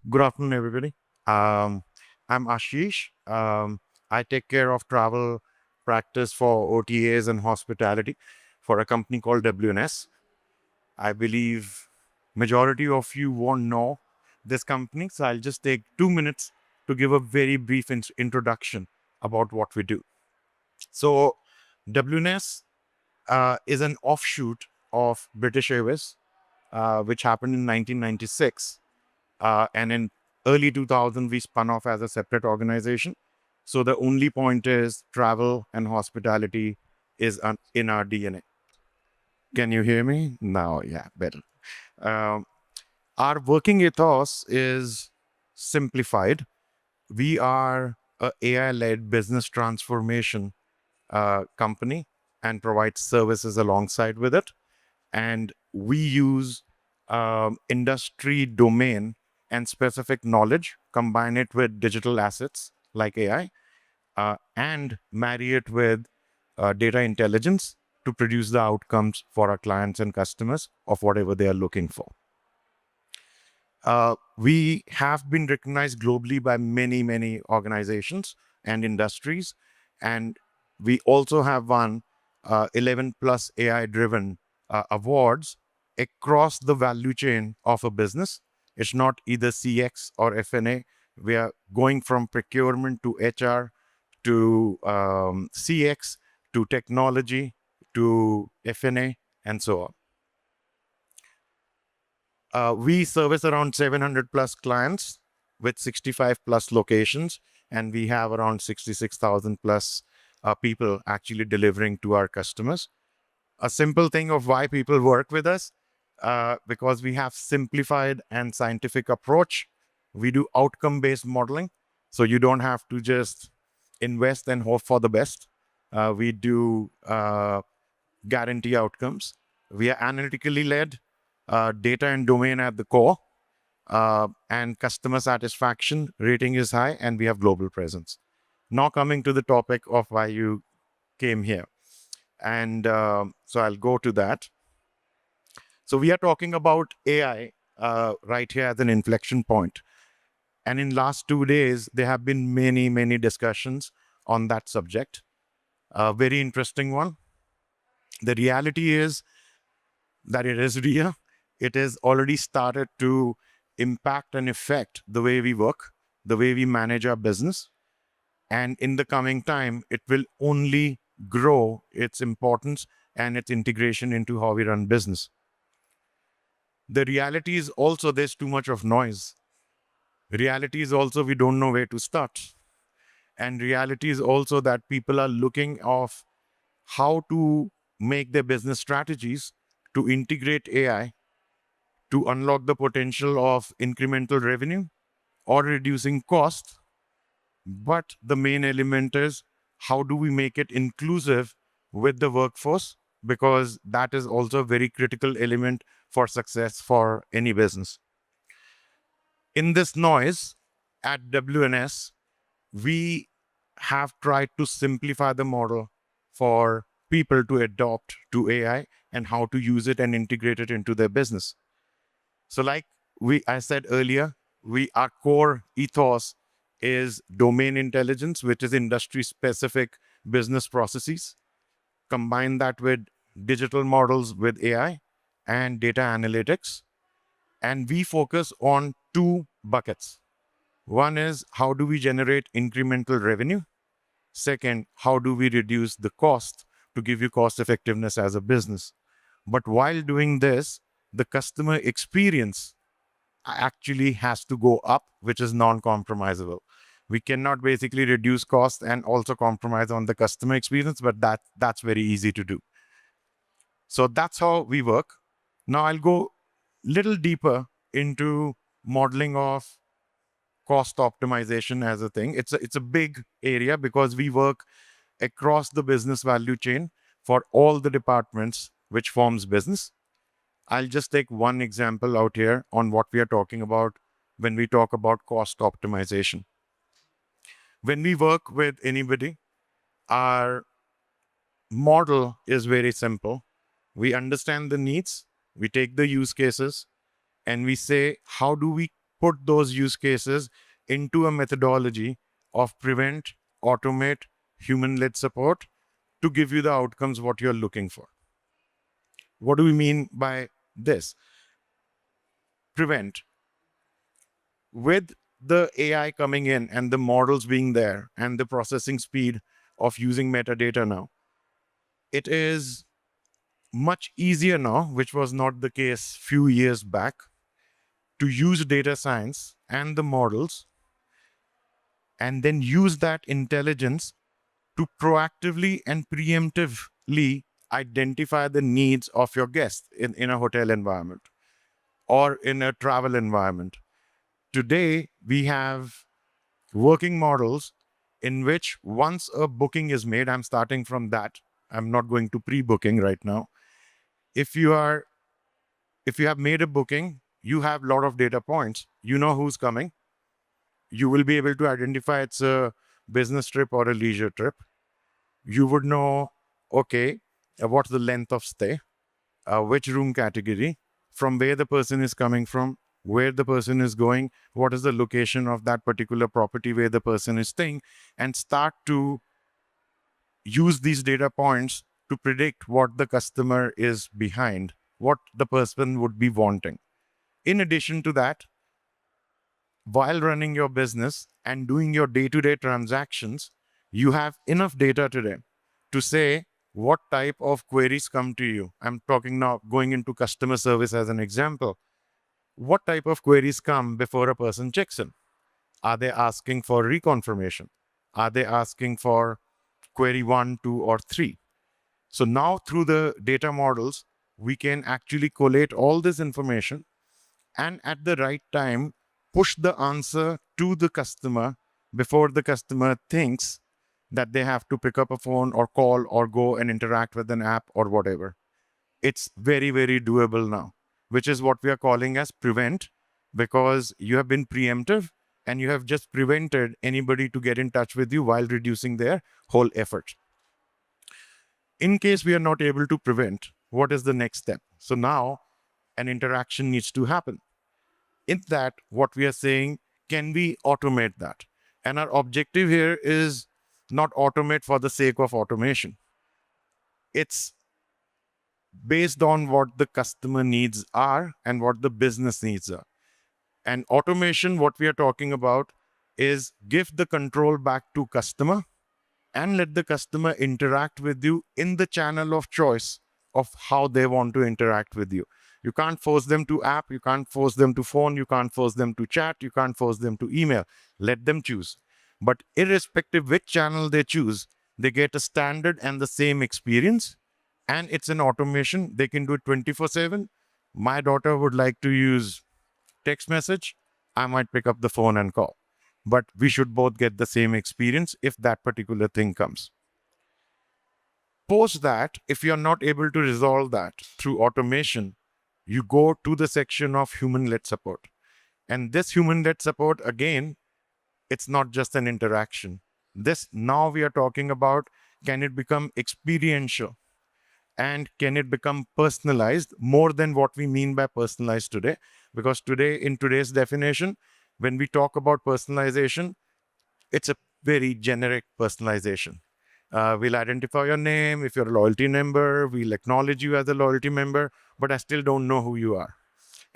Good afternoon, everybody. Um, I'm Ashish. I take care of travel practice for OTAs and hospitality for a company called WNS. I believe majority of you won't know this company, so I'll just take 2 minutes to give a very brief introduction about what we do. So, WNS is an offshoot of British Airways, which happened in 1996. And in early 2000, we spun off as a separate organization. So the only point is travel and hospitality is in our DNA. Can you hear me? No, yeah, better. Um, our working ethos is simplified. We are a AI-led business transformation company and provide services alongside with it. And we use industry domain and specific knowledge, combine it with digital assets like AI, and marry it with data intelligence to produce the outcomes for our clients and customers of whatever they are looking for. We have been recognized globally by many, many organizations and industries. And we also have won 11 plus AI driven awards across the value chain of a business. It's not either CX or FNA. We are going from procurement to HR to CX to technology to FNA and so on. We service around 700 plus clients with 65 plus locations, and we have around 66,000 plus people actually delivering to our customers. A simple thing of why people work with us, because we have simplified and scientific approach. We do outcome-based modeling, so you don't have to just invest and hope for the best. We do guarantee outcomes. We are analytically led, data and domain at the core, and customer satisfaction rating is high, and we have global presence. Now coming to the topic of why you came here. And so I'll go to that. So we are talking about AI right here as an inflection point. And in last 2 days, there have been many, many discussions on that subject. A very interesting one. The reality is that it is real. It has already started to impact and affect the way we work, the way we manage our business. And in the coming time, it will only grow its importance and its integration into how we run business. The reality is also there's too much of noise. Reality is also we don't know where to start. And reality is also that people are looking of how to make their business strategies to integrate AI to unlock the potential of incremental revenue or reducing cost. But the main element is how do we make it inclusive with the workforce? Because that is also a very critical element for success for any business. In this noise at WNS, we have tried to simplify the model for people to adopt to AI and how to use it and integrate it into their business. So like I said earlier, our core ethos is domain intelligence, which is industry specific business processes. Combine that with digital models with AI and data analytics. And we focus on two buckets. One is how do we generate incremental revenue? Second, how do we reduce the cost to give you cost effectiveness as a business? But while doing this, the customer experience actually has to go up, which is non-compromisable. We cannot basically reduce cost and also compromise on the customer experience, but that's very easy to do. So that's how we work. Now I'll go little deeper into modeling of cost optimization as a thing. It's a big area because we work across the business value chain for all the departments which forms business. I'll just take one example out here on what we are talking about when we talk about cost optimization. When we work with anybody, our model is very simple. We understand the needs, we take the use cases, and we say, how do we put those use cases into a methodology of prevent, automate, human-led support to give you the outcomes what you're looking for. What do we mean by this? Prevent. With the AI coming in and the models being there and the processing speed of using metadata now, it is much easier now, which was not the case few years back, to use data science and the models and then use that intelligence to proactively and preemptively identify the needs of your guests in a hotel environment or in a travel environment. Today, we have working models in which once a booking is made, I'm starting from that. I'm not going to pre-booking right now. If you have made a booking, you have a lot of data points. You know who's coming. You will be able to identify it's a business trip or a leisure trip. You would know, okay, what's the length of stay, which room category, from where the person is coming from, where the person is going, what is the location of that particular property where the person is staying, and start to use these data points to predict what the customer is behind, what the person would be wanting. In addition to that, while running your business and doing your day-to-day transactions, you have enough data today to say what type of queries come to you. I'm talking now going into customer service as an example. What type of queries come before a person checks in? Are they asking for reconfirmation? Are they asking for query 1, 2, or 3? So now through the data models, we can actually collate all this information and at the right time, push the answer to the customer before the customer thinks that they have to pick up a phone or call or go and interact with an app or whatever. It's very, very doable now, which is what we are calling as prevent, because you have been preemptive and you have just prevented anybody to get in touch with you while reducing their whole effort. In case we are not able to prevent, what is the next step? So now an interaction needs to happen. In that, what we are saying, can we automate that? And our objective here is not automate for the sake of automation. It's based on what the customer needs are and what the business needs are. And automation, what we are talking about, is give the control back to customer and let the customer interact with you in the channel of choice of how they want to interact with you. You can't force them to app, you can't force them to phone, you can't force them to chat, you can't force them to email. Let them choose. But irrespective which channel they choose, they get a standard and the same experience. And it's an automation. They can do it 24/7. My daughter would like to use text message. I might pick up the phone and call. But we should both get the same experience if that particular thing comes. Post that, if you're not able to resolve that through automation, you go to the section of human-led support. And this human-led support, again, it's not just an interaction. This now we are talking about, can it become experiential? And can it become personalized more than what we mean by personalized today? Because today, in today's definition, when we talk about personalization, it's a very generic personalization. We'll identify your name. If you're a loyalty member, we'll acknowledge you as a loyalty member, but I still don't know who you are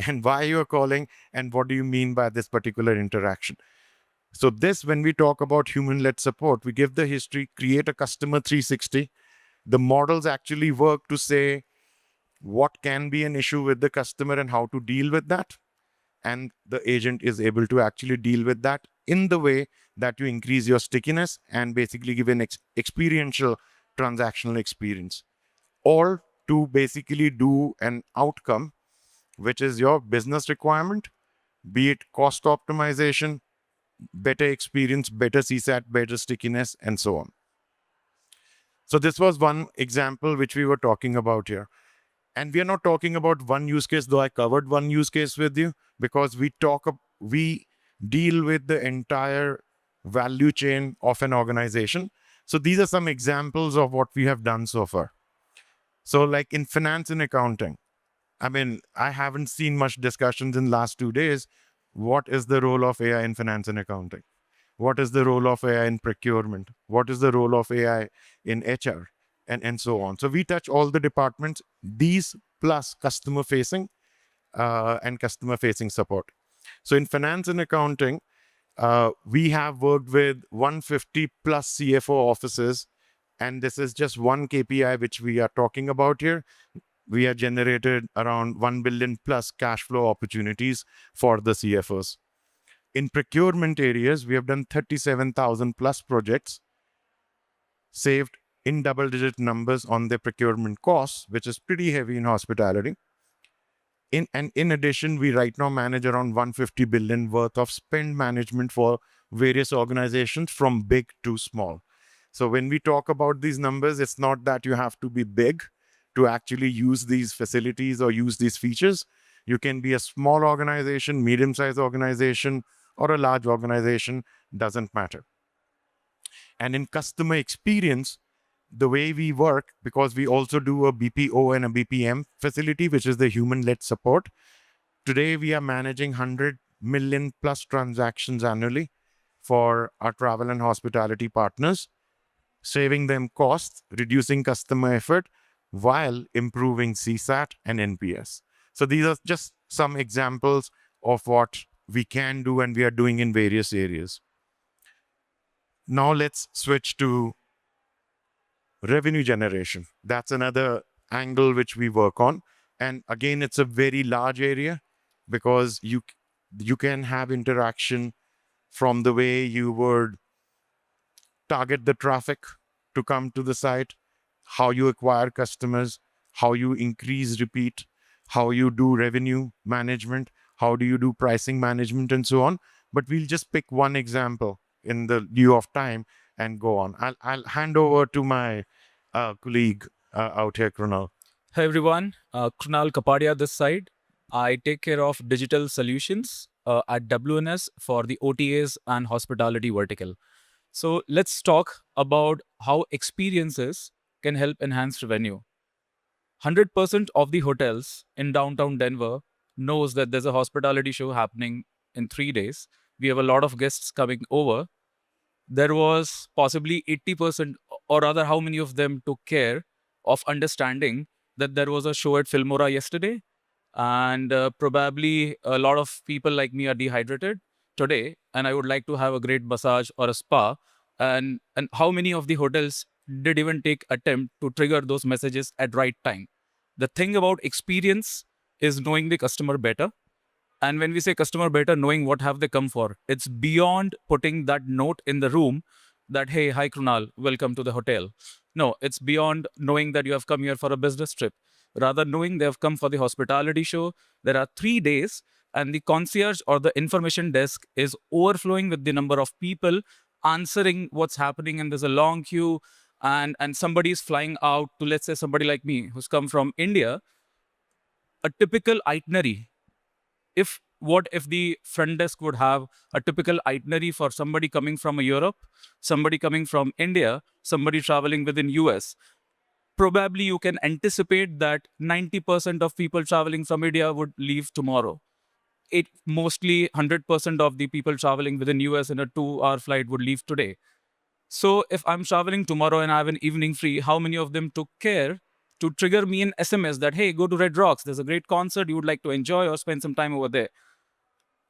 and why you're calling and what do you mean by this particular interaction. So this, when we talk about human-led support, we give the history, create a customer 360. The models actually work to say what can be an issue with the customer and how to deal with that. And the agent is able to actually deal with that in the way that you increase your stickiness and basically give an experiential transactional experience, or to basically do an outcome, which is your business requirement, be it cost optimization, better experience, better CSAT, better stickiness, and so on. So this was one example which we were talking about here. And we are not talking about one use case, though I covered one use case with you, because we deal with the entire value chain of an organization. So these are some examples of what we have done so far. So like in finance and accounting, I mean, I haven't seen much discussions in the last 2 days. what is the role of AI in finance and accounting? What is the role of AI in procurement? What is the role of AI in HR? And so on. So we touch all the departments, these plus customer facing and customer facing support. So in finance and accounting, we have worked with 150 plus CFO offices, and this is just one KPI which we are talking about here. We have generated around 1 billion plus cash flow opportunities for the CFOs. In procurement areas, we have done 37,000 plus projects, saved in double-digit numbers on their procurement costs, which is pretty heavy in hospitality. In addition, we right now manage around 150 billion worth of spend management for various organizations from big to small. So when we talk about these numbers, it's not that you have to be big to actually use these facilities or use these features. You can be a small organization, medium-sized organization, or a large organization, doesn't matter. And in customer experience, the way we work, because we also do a BPO and a BPM facility, which is the human-led support. Today, we are managing 100 million plus transactions annually for our travel and hospitality partners, saving them costs, reducing customer effort, while improving CSAT and NPS. So these are just some examples of what we can do and we are doing in various areas. Now let's switch to revenue generation. That's another angle which we work on. And again, it's a very large area because you can have interaction from the way you would target the traffic to come to the site, how you acquire customers, how you increase repeat, how you do revenue management, how do you do pricing management, and so on. But we'll just pick one example in the lieu of time and go on. I'll hand over to my colleague out here, Krunal. Hi everyone, Krunal Kapadia this side. I take care of digital solutions at WNS for the OTAs and hospitality vertical. So let's talk about how experiences can help enhance revenue. 100% of the hotels in downtown Denver knows that there's a hospitality show happening in 3 days. We have a lot of guests coming over. There was possibly 80%, or rather how many of them took care of understanding that there was a show at Filmora yesterday, and probably a lot of people like me are dehydrated today, and I would like to have a great massage or a spa. And how many of the hotels did even take attempt to trigger those messages at right time? The thing about experience is knowing the customer better. And when we say customer better, knowing what have they come for, it's beyond putting that note in the room that, hey, hi Krunal, welcome to the hotel. No, it's beyond knowing that you have come here for a business trip. Rather, knowing they have come for the hospitality show. There are 3 days, and the concierge or the information desk is overflowing with the number of people answering what's happening, and there's a long queue, and somebody is flying out to, let's say, somebody like me who's come from India. A typical itinerary, if the front desk would have a typical itinerary for somebody coming from Europe, somebody coming from India, somebody traveling within US, probably you can anticipate that 90% of people traveling from India would leave tomorrow. It mostly 100% of the people traveling within US in a 2-hour flight would leave today. So if I'm traveling tomorrow and I have an evening free, how many of them took care to trigger me an SMS that, hey, go to Red Rocks, there's a great concert you would like to enjoy or spend some time over there?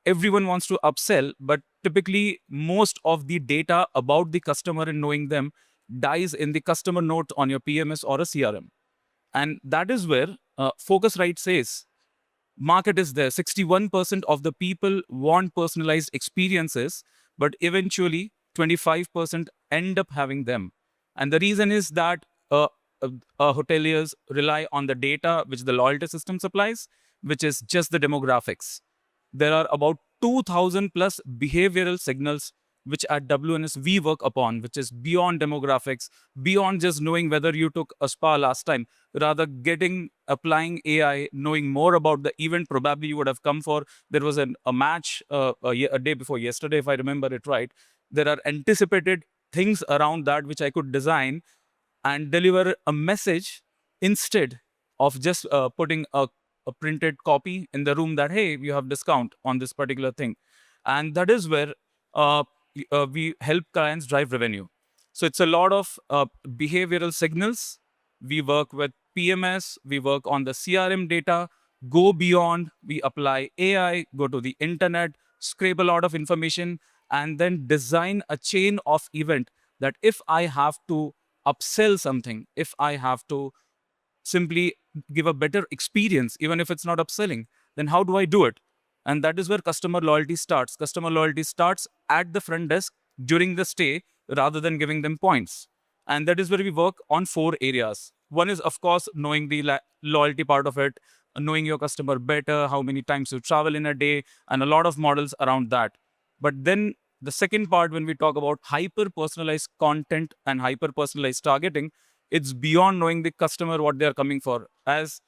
Everyone wants to upsell, but typically most of the data about the customer and knowing them dies in the customer note on your PMS or a CRM. And that is where Focusrite says market is there. 61% of the people want personalized experiences, but eventually 25% end up having them. And the reason is that hoteliers rely on the data which the loyalty system supplies, which is just the demographics. There are about 2000 plus behavioral signals which at WNS we work upon, which is beyond demographics, beyond just knowing whether you took a spa last time, rather applying AI, knowing more about the event probably you would have come for. There was a match a day before yesterday, if I remember it right. There are anticipated things around that which I could design and deliver a message instead of just putting a a printed copy in the room that, hey, you have discount on this particular thing. And that is where we help clients drive revenue. So it's a lot of behavioral signals. We work with PMS, we work on the CRM data, go beyond, we apply AI, go to the internet, scrape a lot of information, and then design a chain of event that if I have to upsell something, if I have to simply give a better experience, even if it's not upselling, then how do I do it? And that is where customer loyalty starts. Customer loyalty starts at the front desk during the stay rather than giving them points. And that is where we work on 4 areas. One is, of course, knowing the loyalty part of it, knowing your customer better, how many times you travel in a day, and a lot of models around that. But then the second part, when we talk about hyper personalized content and hyper personalized targeting, it's beyond knowing the customer what they are coming for. As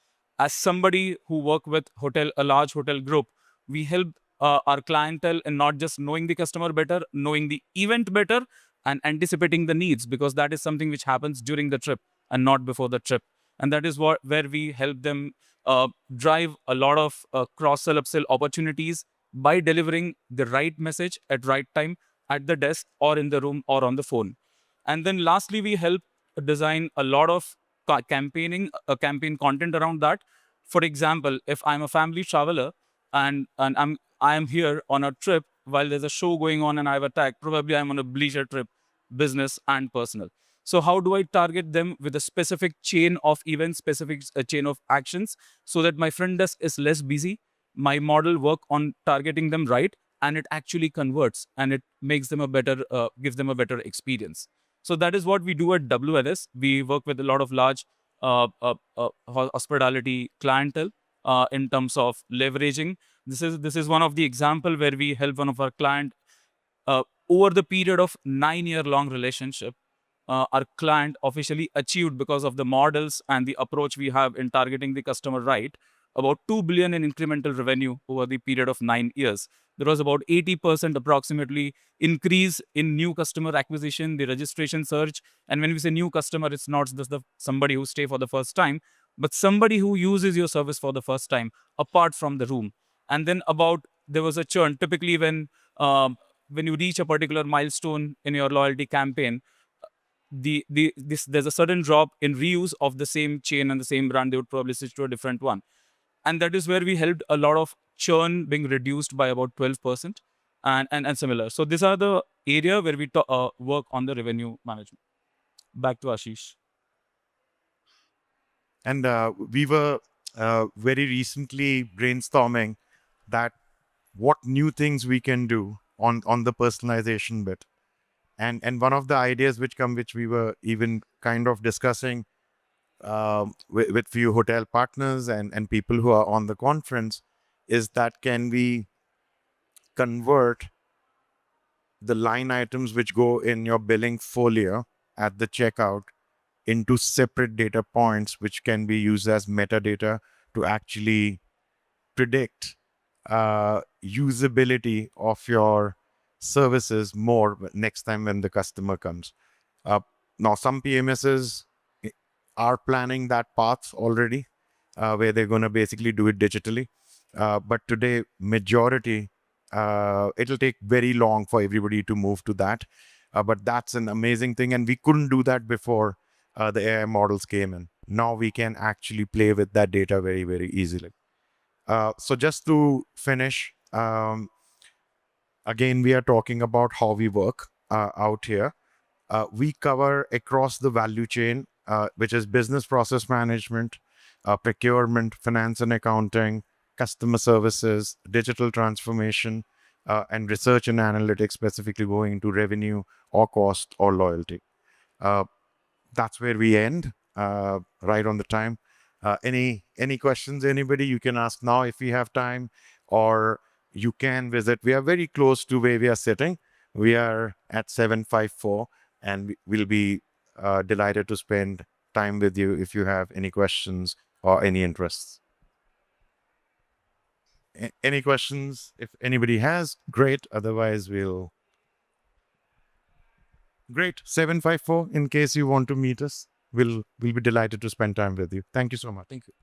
somebody who work with a large hotel group, we help our clientele in not just knowing the customer better, knowing the event better, and anticipating the needs, because that is something which happens during the trip and not before the trip. And that is where we help them drive a lot of cross sell upsell opportunities by delivering the right message at right time at the desk or in the room or on the phone. And then lastly, we help design a lot of campaign content around that. For example, if I'm a family traveler and I am here on a trip while there's a show going on and I have a tag, probably I'm on a leisure trip, business and personal. So how do I target them with a specific chain of events, specific chain of actions, so that my front desk is less busy, my model work on targeting them right, and it actually converts and it makes them a better, gives them a better experience. So that is what we do at WNS. We work with a lot of large hospitality clientele in terms of leveraging. This is one of the example where we help one of our client over the period of 9-year long relationship. Our client officially achieved, because of the models and the approach we have in targeting the customer right, about 2 billion in incremental revenue over the period of 9 years. There was about 80% approximately increase in new customer acquisition, the registration surge. And when we say new customer, it's not just somebody who stay for the first time, but somebody who uses your service for the first time, apart from the room. And then there was a churn. Typically, when you reach a particular milestone in your loyalty campaign, there's a sudden drop in reuse of the same chain and the same brand. They would probably switch to a different one. And that is where we helped a lot of churn being reduced by about 12% and similar. So these are the area where we work on the revenue management. Back to Ashish. And we were very recently brainstorming that what new things we can do on the personalization bit. And one of the ideas which we were even kind of discussing with few hotel partners and people who are on the conference is that can we convert the line items which go in your billing folio at the checkout into separate data points which can be used as metadata to actually predict usability of your services more next time when the customer comes. Now, some PMSs are planning that path already, where they're going to basically do it digitally. But today, majority, it'll take very long for everybody to move to that. But that's an amazing thing. And we couldn't do that before the AI models came in. Now we can actually play with that data very, very easily. So just to finish, again, we are talking about how we work out here. We cover across the value chain, which is business process management, procurement, finance and accounting, customer services, digital transformation, and research and analytics, specifically going into revenue or cost or loyalty. That's where we end, right on the time. Any questions, anybody? You can ask now if we have time, or you can visit. We are very close to where we are sitting. We are at 754, and we'll be delighted to spend time with you if you have any questions or any interests. Any questions? If anybody has, great. Otherwise, great. 754, in case you want to meet us. We'll be delighted to spend time with you. Thank you so much. Thank you.